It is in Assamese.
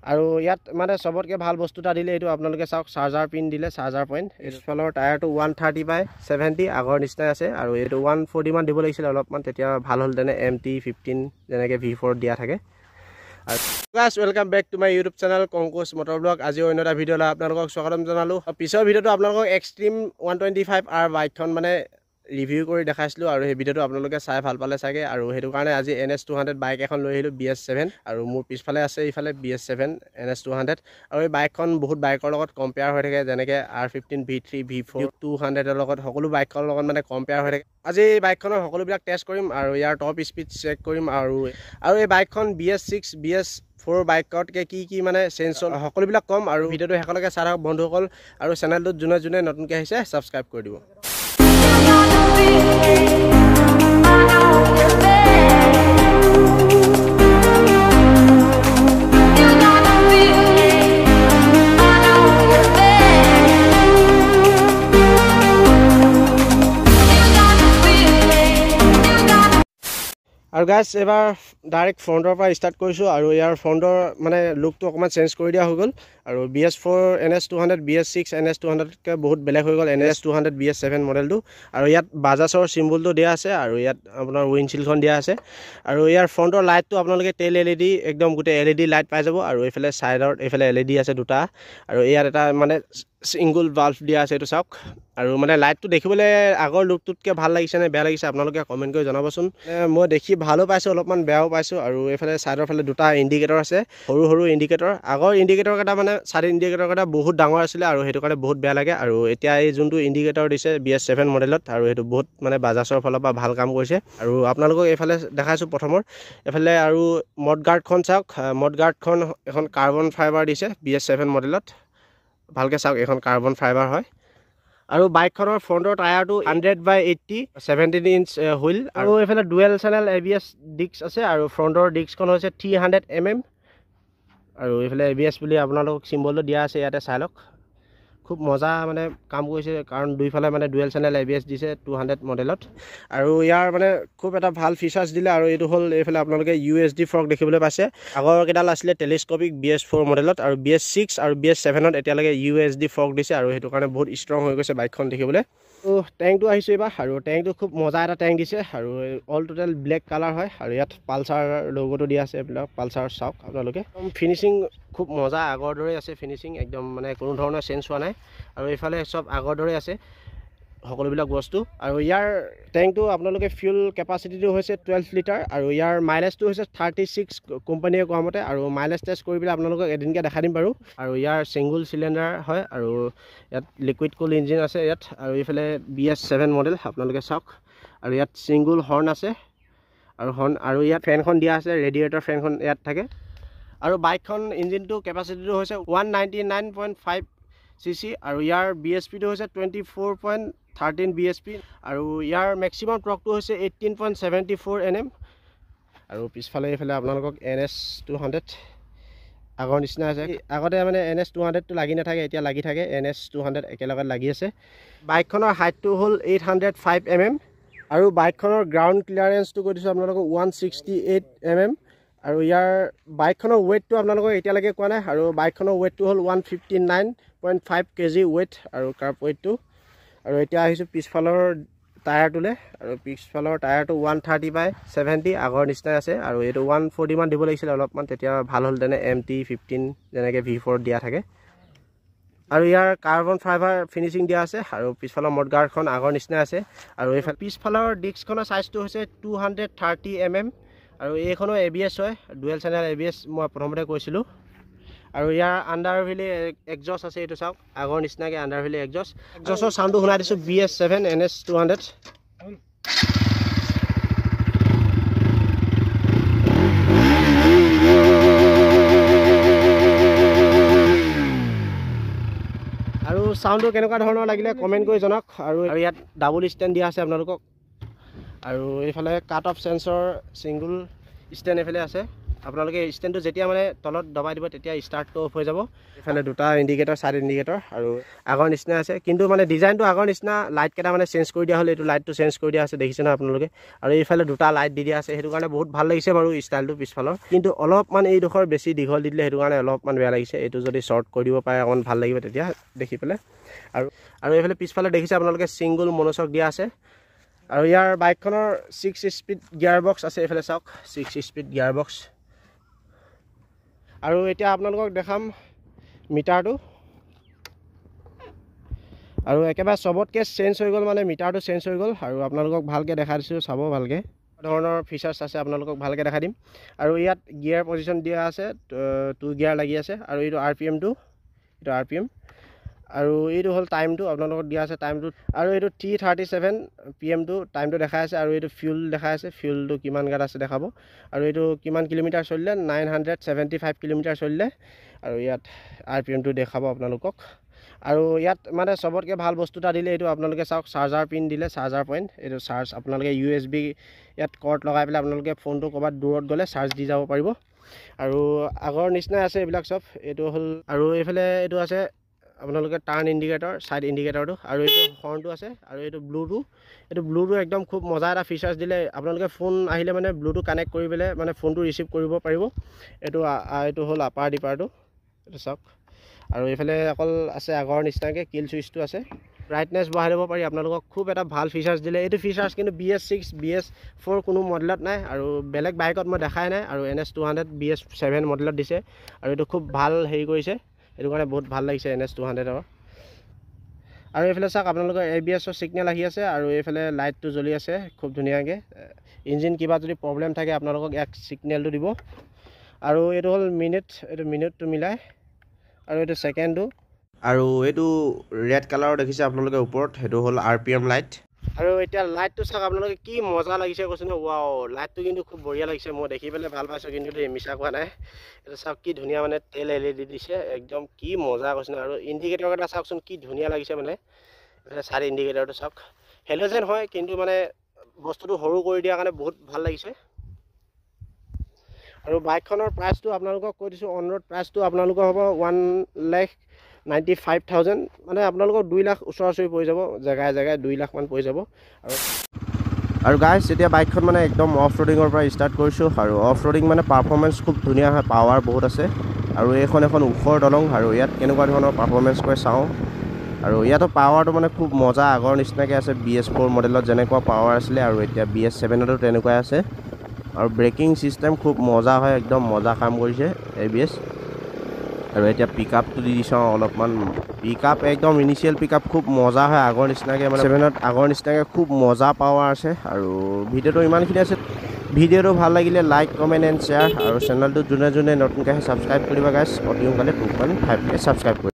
আৰু ইয়াত মানে সবতকৈ ভাল বস্তু এটা দিলে এইটো আপোনালোকে চাওক চাৰ্জাৰ পিন দিলে চাৰ্জাৰ পইণ্ট এইফালৰ টায়াৰটো 130/70 আগৰ নিচিনাই আছে আৰু এইটো 140 মান দিব লাগিছিল অলপমান তেতিয়া ভাল হ'ল তেনে MT-15 যেনেকৈ V4 দিয়া থাকে আৰু guys welcome back to my YouTube channel কংকুশ মটৰ ব্লগ আজি অন্য এটা ভিডিঅ' লৈ আপোনালোকক স্বাগতম জনালোঁ পিছৰ ভিডিঅ'টো আপোনালোকক এক্সট্ৰিম 125R বাইকখন মানে ৰিভিউ কৰি দেখাইছিলোঁ আৰু সেই ভিডিঅ'টো আপোনালোকে চাই ভাল পালে চাগে আৰু সেইটো কাৰণে আজি NS200 বাইক এখন লৈ আহিলোঁ BS7 আৰু মোৰ পিছফালে আছে এইফালে BS7 NS200 আৰু এই বাইকখন বহুত বাইকৰ লগত কম্পেয়াৰ হৈ থাকে যেনেকৈ R15 V3 V4 200ৰ লগত সকলো বাইকৰ লগত মানে কম্পেয়াৰ হৈ থাকে আজি এই বাইকখনৰ সকলোবিলাক টেষ্ট কৰিম আৰু ইয়াৰ টপ স্পীড চেক কৰিম আৰু এই বাইকখন BS6 BS4 বাইকতকৈ কি মানে চেঞ্জ হ'ল সকলোবিলাক কম আৰু ভিডিঅ'টো শেষলৈকে চাই থাকক বন্ধুসকল আৰু চেনেলটোত যোনে নতুনকৈ আহিছে ছাবস্ক্ৰাইব কৰি দিব আৰু গাইজ এবাৰ ডাইৰেক্ট ফ্ৰণ্টৰ পৰা ষ্টাৰ্ট কৰিছোঁ আৰু ইয়াৰ ফ্ৰণ্টৰ মানে লুকটো অকণমান চেঞ্জ কৰি দিয়া হৈ গ'ল আৰু BS4 NS200 BS6 NS200তকৈ বহুত বেলেগ হৈ গ'ল NS200 BS7 মডেলটো আৰু ইয়াত বাজাজৰ চিম্বলটো দিয়া আছে আৰু ইয়াত আপোনাৰ উইণ্ডশ্বিল্ডখন দিয়া আছে আৰু ইয়াৰ ফ্ৰণ্টৰ লাইটটো আপোনালোকে টেইল LED একদম গোটেই LED লাইট পাই যাব আৰু এইফালে ছাইডত এইফালে LED আছে দুটা আৰু ইয়াত এটা মানে সিঙ্গল বাল্ব দিয়া আছে এইটো চাওক আৰু মানে লাইটটো দেখিবলৈ আগৰ লুকটোতকৈ ভাল লাগিছে নে বেয়া লাগিছে আপোনালোকে কমেণ্ট কৰি জনাবচোন মই দেখি ভালো পাইছোঁ অলপমান বেয়াও পাইছোঁ আৰু এইফালে ছাইডৰ ফালে দুটা ইণ্ডিকেটৰ আছে সৰু ইণ্ডিকেটৰ আগৰ ইণ্ডিকেটৰকেইটা মানে ছাইড ইণ্ডিকেটৰকেইটা বহুত ডাঙৰ আছিলে আৰু সেইটো কাৰণে বহুত বেয়া লাগে আৰু এতিয়া এই যোনটো ইণ্ডিকেটৰ দিছে BS7 মডেলত আৰু সেইটো বহুত মানে বাজাজৰ ফালৰ পৰা ভাল কাম কৰিছে আৰু আপোনালোকক এইফালে দেখাইছোঁ প্ৰথমৰ এইফালে আৰু মডগাৰ্ডখন চাওক মডগাৰ্ডখন এখন কাৰ্বন ফাইবাৰ দিছে BS7 মডেলত ভালকৈ চাওক এখন কাৰ্বন ফাইবাৰ হয় আৰু বাইকখনৰ ফ্ৰণ্টৰ টায়াৰটো 100/80 17 ইঞ্চ হুইল আৰু এইফালে ডুৱেল চেনেল ABS ডিস্ক আছে আৰু ফ্ৰণ্টৰ ডিস্কখন হৈছে 300 mm আৰু এইফালে ABS বুলি আপোনালোকক চিম্বলটো দিয়া আছে ইয়াতে চাই লওক খুব মজা মানে কাম কৰিছে কাৰণ দুইফালে মানে ডুৱেল চেনেল ABS দিছে 200 মডেলত আৰু ইয়াৰ মানে খুব এটা ভাল ফিচাৰ্ছ দিলে আৰু এইটো হ'ল এইফালে আপোনালোকে USD ফ্ৰক দেখিবলৈ পাইছে আগৰ কেইডাল আছিলে টেলিস্কোপিক BS4 মডেলত আৰু BS6 আৰু BS7ত এতিয়ালৈকে USD ফ্ৰক দিছে আৰু সেইটো কাৰণে বহুত ষ্ট্ৰং হৈ গৈছে বাইকখন দেখিবলৈ তো টেংকটো আহিছোঁ এইবাৰ আৰু টেংকটো খুব মজা এটা টেংক দিছে আৰু অল টোটেল ব্লেক কালাৰ হয় আৰু ইয়াত পালচাৰ লগোটো দিয়া আছে এইবিলাক পালচাৰ চাওক আপোনালোকে ফিনিচিং খুব মজা আগৰ দৰে আছে ফিনিচিং একদম মানে কোনো ধৰণৰ চেঞ্জ হোৱা নাই আৰু এইফালে চব আগৰ দৰে আছে সকলোবিলাক বস্তু আৰু ইয়াৰ টেংকটো আপোনালোকে ফিউল কেপাচিটিটো হৈছে 12 লিটাৰ আৰু ইয়াৰ মাইলেজটো হৈছে 36 কোম্পানীয়ে কোৱা মতে আৰু মাইলেজ টেষ্ট কৰি পেলাই আপোনালোকক এদিনকৈ দেখাই দিম বাৰু আৰু ইয়াৰ ছিংগল চিলিণ্ডাৰ হয় আৰু ইয়াত লিকুইড কুল ইঞ্জিন আছে ইয়াত আৰু এইফালে BS7 মডেল আপোনালোকে চাওক আৰু ইয়াত ছিংগল হৰ্ণ আছে আৰু ইয়াত ফেনখন দিয়া আছে ৰেডিয়েটৰ ফেনখন ইয়াত থাকে আৰু বাইকখন ইঞ্জিনটো কেপাচিটিটো হৈছে 199.5 cc আৰু ইয়াৰ BSPটো হৈছে 24.13 BSP আৰু ইয়াৰ মেক্সিমাম টৰ্কটো হৈছে 18.74 Nm আৰু পিছফালে এইফালে আপোনালোকক NS200 আগৰ নিচিনা আছে আগতে মানে NS200টো লাগি নাথাকে এতিয়া লাগি থাকে NS200 একেলগত লাগি আছে বাইকখনৰ হাইটটো হ'ল 805 mm আৰু বাইকখনৰ গ্ৰাউণ্ড ক্লিয়াৰেঞ্চটো কৈ দিছোঁ আপোনালোকক 168 mm আৰু ইয়াৰ বাইকখনৰ ৱেইটটো আপোনালোকক এতিয়ালৈকে কোৱা নাই আৰু বাইকখনৰ ৱেইটটো হ'ল 159.5 kg ৱেইট আৰু কাৰ্ব ৱেইটটো আৰু এতিয়া আহিছোঁ পিছফালৰ টায়াৰটোলৈ আৰু পিছফালৰ টায়াৰটো 130/70 আগৰ নিচিনাই আছে আৰু এইটো 140 মান দিব লাগিছিলে অলপমান তেতিয়া ভাল হ'ল তেনে MT-15 যেনেকৈ V4 দিয়া থাকে আৰু ইয়াৰ কাৰ্বন ফাইবাৰ ফিনিচিং দিয়া আছে আৰু পিছফালৰ মডগাৰ্ডখন আগৰ নিচিনাই আছে আৰু এইফালে পিছফালৰ ডিস্কখনৰ ছাইজটো হৈছে 230 mm আৰু এইখনো ABS হয় ডুৱেল চেনেল ABS মই প্ৰথমতে কৈছিলোঁ আৰু ইয়াৰ আণ্ডাৰভিলি এক্সজষ্ট আছে এইটো চাওক আগৰ নিচিনাকৈ আণ্ডাৰভিলি এক্সজষ্টৰ চাউণ্ডটো শুনাই দিছোঁ BS7 NS200 আৰু চাউণ্ডটো কেনেকুৱা ধৰণৰ লাগিলে কমেণ্ট কৰি জনাওক আৰু ইয়াত ডাবল ষ্টেণ্ড দিয়া আছে আপোনালোকক আৰু এইফালে কাট অফ চেঞ্চৰ ছিংগল ষ্টেণ্ড এইফালে আছে আপোনালোকে ষ্টেণ্ডটো যেতিয়া মানে তলত দবাই দিব তেতিয়া ষ্টাৰ্টটো অফ হৈ যাব এইফালে দুটা ইণ্ডিকেটৰ ছাইড ইণ্ডিকেটৰ আৰু আগৰ নিচিনা আছে কিন্তু মানে ডিজাইনটো আগৰ নিচিনা লাইটকেইটা মানে চেঞ্জ কৰি দিয়া হ'ল এইটো লাইটটো চেঞ্জ কৰি দিয়া আছে দেখিছে নহয় আপোনালোকে আৰু এইফালে দুটা লাইট দি দিয়া আছে সেইটো কাৰণে বহুত ভাল লাগিছে বাৰু ষ্টাইলটো পিছফালৰ কিন্তু অলপমান এইডোখৰ বেছি দীঘল দি দিলে সেইটো কাৰণে অলপমান বেয়া লাগিছে এইটো যদি শ্বৰ্ট কৰি দিব পাৰে অকণমান ভাল লাগিব তেতিয়া দেখি পেলাই আৰু এইফালে পিছফালে দেখিছে আপোনালোকে ছিংগল মনোচক দিয়া আছে আৰু ইয়াৰ বাইকখনৰ 6 স্পীড গিয়াৰ বক্স আছে এইফালে চাওক 6 স্পীড গিয়াৰ বক্স আৰু এতিয়া আপোনালোকক দেখাম মিটাৰটো আৰু একেবাৰে চবতকৈ চেঞ্জ হৈ গ'ল মানে মিটাৰটো চেঞ্জ হৈ গ'ল আৰু আপোনালোকক ভালকৈ দেখাই দিছোঁ চাব ভালকৈ ধৰণৰ ফিচাৰ্ছ আছে আপোনালোকক ভালকৈ দেখাই দিম আৰু ইয়াত গিয়াৰ পজিশ্যন দিয়া আছে 2 গিয়াৰ লাগি আছে আৰু এইটো RPMটো এইটো RPM আৰু এইটো হ'ল টাইমটো আপোনালোকক দিয়া আছে টাইমটো আৰু এইটো 3:37 PM টাইমটো দেখাই আছে আৰু এইটো ফিউল দেখাই আছে ফিউলটো কিমান গাত আছে দেখাব আৰু এইটো কিমান কিলোমিটাৰ চলিলে 975 কিলোমিটাৰ চলিলে আৰু ইয়াত RPMটো দেখাব আপোনালোকক আৰু ইয়াত মানে চবতকৈ ভাল বস্তু এটা দিলে এইটো আপোনালোকে চাওক চাৰ্জাৰ পিন দিলে চাৰ্জাৰ পইণ্ট এইটো চাৰ্জ আপোনালোকে USB ইয়াত কৰ্ড লগাই পেলাই আপোনালোকে ফোনটো ক'ৰবাত দূৰত গ'লে চাৰ্জ দি যাব পাৰিব আৰু আগৰ নিচিনাই আছে এইবিলাক চব এইটো হ'ল আৰু এইফালে এইটো আছে আপোনালোকে টাৰ্ণ ইণ্ডিকেটৰ ছাইড ইণ্ডিকেটৰটো আৰু এইটো হৰ্ণটো আছে আৰু এইটো ব্লুটো একদম খুব মজা এটা ফিচাৰ্ছ দিলে আপোনালোকে ফোন আহিলে মানে ব্লুটো কানেক্ট কৰি পেলাই মানে ফোনটো ৰিচিভ কৰিব পাৰিব এইটো হ'ল আপাৰ ডিপাৰটো এইটো চাওক আৰু এইফালে অকল আছে আগৰ নিচিনাকৈ কিল চুইচটো আছে ব্ৰাইটনেছ বঢ়াই ল'ব পাৰি আপোনালোকক খুব এটা ভাল ফিচাৰ্ছ দিলে এইটো ফিচাৰ্ছ কিন্তু BS6 BS4 কোনো মডেলত নাই আৰু বেলেগ বাইকত মই দেখাই নাই আৰু NS200 BS7 মডেলত দিছে আৰু এইটো খুব ভাল হেৰি কৰিছে সেইটো কাৰণে বহুত ভাল লাগিছে NS200 আৰু এইফালে চাওক আপোনালোকৰ ABSৰ ছিগনেল আহি আছে আৰু এইফালে লাইটটো জ্বলি আছে খুব ধুনীয়াকৈ ইঞ্জিন কিবা যদি প্ৰব্লেম থাকে আপোনালোকক এক ছিগনেলটো দিব আৰু এইটো হ'ল এইটো মিনিটটো মিলাই আৰু এইটো ছেকেণ্ডটো আৰু এইটো ৰেড কালাৰৰ দেখিছে আপোনালোকে ওপৰত সেইটো হ'ল RPM লাইট আৰু এতিয়া লাইটটো চাওক আপোনালোকে কি মজা লাগিছে কৈছে ন ৱাও লাইটটো কিন্তু খুব বঢ়িয়া লাগিছে মই দেখি পেলাই ভাল পাইছোঁ কিন্তু মিছা কোৱা নাই এইটো চাওক কি ধুনীয়া মানে তেল LED দিছে একদম কি মজা কৈছে আৰু ইণ্ডিকেটৰকেইটা চাওকচোন কি ধুনীয়া লাগিছে মানে এইফালে চাইড ইণ্ডিকেটৰটো চাওক হেলোজেন হয় কিন্তু মানে বস্তুটো সৰু কৰি দিয়াৰ কাৰণে বহুত ভাল লাগিছে আৰু বাইকখনৰ প্ৰাইচটো আপোনালোকক কৈ দিছোঁ অন ৰোড প্ৰাইচটো আপোনালোকৰ হ'ব 1,95,000 মানে আপোনালোকৰ 2 লাখ ওচৰা-ওচৰি পৰি যাব জেগাই 2 লাখ মান পৰি যাব আৰু গাইজ এতিয়া বাইকখন মানে একদম অফ ৰোডিঙৰ পৰা ষ্টাৰ্ট কৰিছোঁ আৰু অফ ৰোডিং মানে পাৰফৰ্মেঞ্চ খুব ধুনীয়া হয় পাৱাৰ বহুত আছে আৰু এইখন এখন ওখৰ দলং আৰু ইয়াত কেনেকুৱা ধৰণৰ পাৰফৰ্মেঞ্চ কৰে চাওঁ আৰু ইয়াতো পাৱাৰটো মানে খুব মজা আগৰ নিচিনাকৈ আছে BS4 মডেলত যেনেকুৱা পাৱাৰ আছিলে আৰু এতিয়া BS7তো তেনেকুৱাই আছে আৰু ব্ৰেকিং চিষ্টেম খুব মজা হয় একদম মজা কাম কৰিছে ABS আৰু এতিয়া পিকআপটো দি দিছোঁ অলপমান পিকআপ একদম ইনিচিয়েল পিকআপ খুব মজা হয় আগৰ নিচিনাকৈ মানে 7ত আগৰ নিচিনাকৈ খুব মজা পাৱাৰ আছে আৰু ভিডিঅ'টো ইমানখিনি আছে ভিডিঅ'টো ভাল লাগিলে লাইক কমেণ্ট এণ্ড শ্বেয়াৰ আৰু চেনেলটো যোনে নতুনকৈ ছাবস্ক্ৰাইব কৰিবা গাইজ অতি সোনকালে 2.5K ছাবস্ক্ৰাইব কৰিব